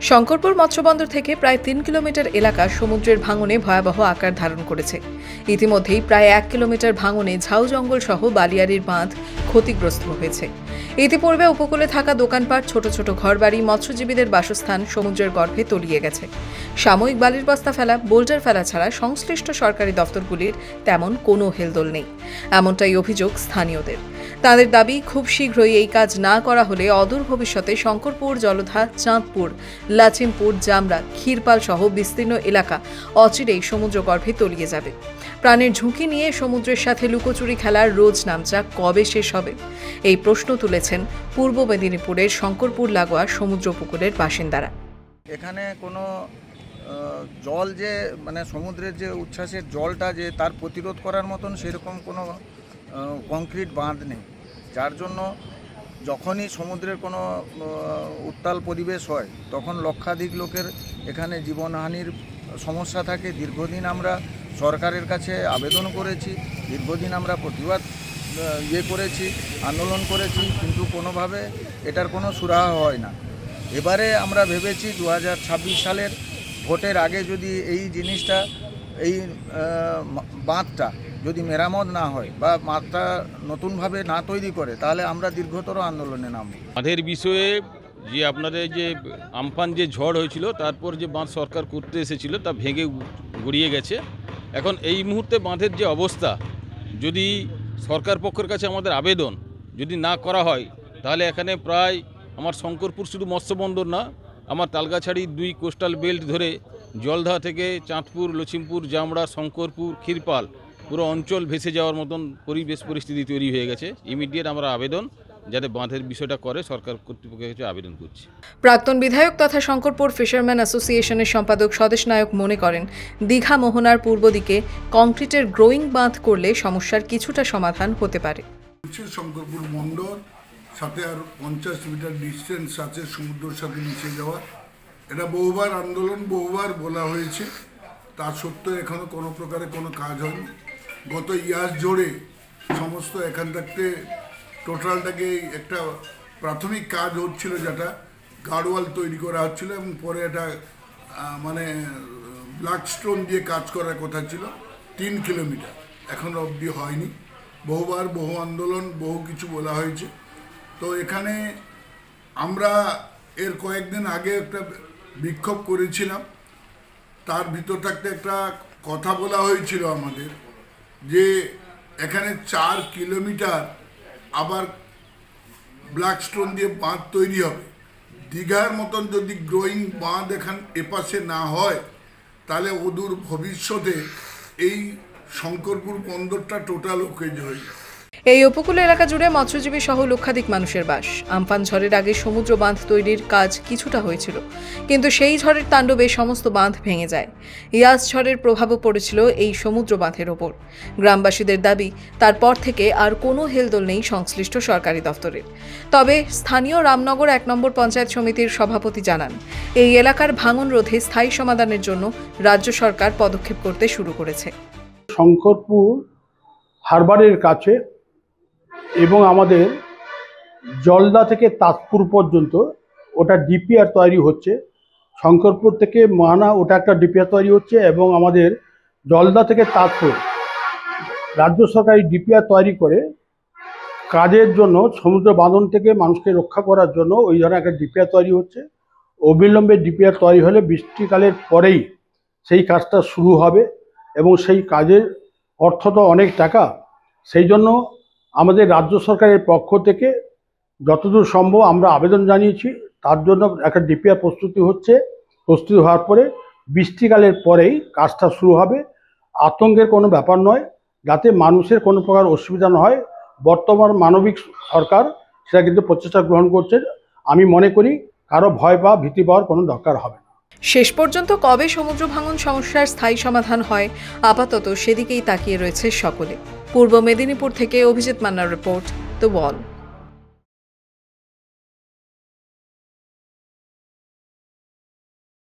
শঙ্করপুর মৎস্যবন্দর থেকে প্রায় ৩ কিলোমিটার এলাকা সমুদ্রের ভাঙনে ভয়াবহ আকার ধারণ করেছে। ইতিমধ্যেই প্রায় ১ কিলোমিটার ভাঙনে ঝাউ জঙ্গল সহ বালিয়াড়ির বাঁধ ক্ষতিগ্রস্ত হয়েছে। ইতিপূর্বে উপকূলে থাকা দোকানপাট, ছোট ছোট ঘরবাড়ি, মৎস্যজীবীদের বাসস্থান সমুদ্রের গর্ভে তলিয়ে গেছে। সাময়িক বালির বস্তা ফেলা, বোল্ডার ফেলা ছাড়া সংশ্লিষ্ট সরকারি দফতরগুলির তেমন কোনো হেলদোল নেই, এমনটাই অভিযোগ স্থানীয়দের। তাদের দাবি, খুব শীঘ্রই এই কাজ না করা হলে অদূর ভবিষ্যতে শঙ্করপুর, জলধা, চাঁদপুর, লাচিমপুর, জামরা, ক্ষীরপাল সহ বিস্তীর্ণ এলাকা অচিরেই সমুদ্রগর্ভে তলিয়ে যাবে। প্রাণের ঝুঁকি নিয়ে সমুদ্রের সাথে লুকোচুরি খেলার রোজ নামচা কবে শেষ হবে, এই প্রশ্ন তুলেছেন পূর্ব মেদিনীপুরের শঙ্করপুর লাগোয়া সমুদ্র উপকূলের বাসিন্দারা। এখানে কোনো জল যে সমুদ্রের যে উচ্ছ্বাসের জলটা যে তার প্রতিরোধ করার মতন সেরকম কোনো কংক্রিট বাঁধ নেই, যার জন্য যখনই সমুদ্রের কোনো উত্তাল পরিবেশ হয় তখন লক্ষাধিক লোকের এখানে জীবনহানির সমস্যা থাকে। দীর্ঘদিন আমরা সরকারের কাছে আবেদন করেছি, দীর্ঘদিন আমরা প্রতিবাদ করেছি, আন্দোলন করেছি, কিন্তু কোনোভাবে এটার কোনো সুরাহা হয় না। এবারে আমরা ভেবেছি 2026 সালের ভোটের আগে যদি এই জিনিসটা, এই বাঁধটা যদি মেরামত না হয় বা বাঁধটা নতুনভাবে না তৈরি করে, তাহলে আমরা দীর্ঘতর আন্দোলনে নামব। বাঁধের বিষয়ে যে আপনাদের যে আমফান যে ঝড় হয়েছিল, তারপর যে বাঁধ সরকার করতে এসেছিল তা ভেঙে গড়িয়ে গেছে। এখন এই মুহূর্তে বাঁধের যে অবস্থা, যদি সরকার পক্ষের কাছে আমাদের আবেদন যদি না করা হয়, তাহলে এখানে প্রায় আমার শঙ্করপুর শুধু মৎস্যবন্দর না, আমার তালগাছাড়ি 2 কোস্টাল বেল্ট ধরে জলধা থেকে চাঁদপুর, লছিমপুর, জামড়া, শঙ্করপুর, ক্ষীরপাল পুরো অঞ্চল ভেসে যাওয়ার মতন পরিস্থিতি তৈরি হয়ে গেছে। ইমিডিয়েট আমরা আবেদন যাতে বাঁধের বিষয়টা করে সরকার কর্তৃপক্ষের কাছে আবেদন করছি। প্রাক্তন বিধায়ক তথা শঙ্করপুর ফিশারম্যান অ্যাসোসিয়েশনের সম্পাদক স্বদেশ নায়ক মনে করেন, দীঘা মোহনার পূর্ব দিকে কংক্রিটের গ্রোয়িং বাঁধ করলে সমস্যার কিছুটা সমাধান হতে পারে। শঙ্করপুর বন্দর সাথে আর 50 মিটার ডিস্টেন্স আছে সমুদ্রের সাথে মিশে যাওয়া। এটা বহুবার আন্দোলন, বহুবার বলা হয়েছে, তা সত্ত্বেও এখনো কোনো প্রকারে কোনো কাজ হয়নি। গত ইয়াস জোরে সমস্ত এখান থাকতে টোটালটাকে একটা প্রাথমিক কাজ হচ্ছিল, যেটা গার্ডওয়াল তৈরি করা হচ্ছিল এবং পরে এটা ব্ল্যাক স্টোন দিয়ে কাজ করার কথা ছিল 3 কিলোমিটার, এখন অবধি হয়নি। বহুবার বহু আন্দোলন, বহু কিছু বলা হয়েছে। তো এখানে আমরা এর কয়েকদিন আগে একটা বিক্ষোভ করেছিলাম, তার ভিতর থাকতে একটা কথা বলা হয়েছিল আমাদের যে এখানে 4 কিলোমিটার আবার ব্ল্যাক স্টোন দিয়ে বাঁধ তৈরি হবে। দীঘার মতন যদি গ্রোয়িং বাঁধ এখান এপাশে না হয়, তাহলে অদূর ভবিষ্যতে এই শঙ্করপুর বন্দরটা টোটাল ওকেজ হয়ে যাবে। এই উপকূল এলাকা জুড়ে মৎস্যজীবী সহ লক্ষাধিক মানুষের বাস। আমফান ঝড়ের আগে সমুদ্র বাঁধ তৈরির কাজ কিছুটা হয়েছিল, কিন্তু সেই ঝড়ের তাণ্ডবে সমস্ত বাঁধ ভেঙে যায়। ইয়াস ঝড়ের প্রভাবও পড়েছিল এই সমুদ্র বাঁধের ওপর। গ্রামবাসীদের দাবি, তারপর থেকে আর কোনো হেলদোল নেই সংশ্লিষ্ট সরকারি দফতরের। তবে স্থানীয় রামনগর 1 নম্বর পঞ্চায়েত সমিতির সভাপতি জানান, এই এলাকার ভাঙন রোধে স্থায়ী সমাধানের জন্য রাজ্য সরকার পদক্ষেপ করতে শুরু করেছে। শঙ্করপুর হারবারের কাছে এবং আমাদের জলদা থেকে তাজপুর পর্যন্ত ওটা ডিপিআর তৈরি হচ্ছে। শঙ্করপুর থেকে মানা ওটা একটা ডিপিআর তৈরি হচ্ছে, এবং আমাদের জলদা থেকে তাজপুর রাজ্য সরকারি ডিপিআর তৈরি করে কাজের জন্য, সমুদ্র বাঁধন থেকে মানুষকে রক্ষা করার জন্য ওই ধরনের একটা ডিপিআর তৈরি হচ্ছে। অবিলম্বে ডিপিআর তৈরি হলে বৃষ্টিকালের পরেই সেই কাজটা শুরু হবে, এবং সেই কাজের অর্থ তো অনেক টাকা। সেই জন্য আমাদের রাজ্য সরকারের পক্ষ থেকে যতদূর সম্ভব আমরা আবেদন জানিয়েছি, তার জন্য একটা ডিপিআর প্রস্তুতি হওয়ার পরে বৃষ্টিকালের পরেই কাজটা শুরু হবে। আতঙ্কের কোনো ব্যাপার নয়, যাতে মানুষের কোনো প্রকার অসুবিধা না হয়। বর্তমান মানবিক সরকার সেটা কিন্তু প্রচেষ্টা গ্রহণ করছে। আমি মনে করি কারো ভয় বা ভীতি পাওয়ার কোনো দরকার হবে না। শেষ পর্যন্ত কবে সমুদ্র ভাঙন সমস্যার স্থায়ী সমাধান হয়, আপাতত সেদিকেই তাকিয়ে রয়েছে সকলে। পূর্ব মেদিনীপুর থেকে অভিজিৎ মান্নার রিপোর্ট, দ্য ওয়াল।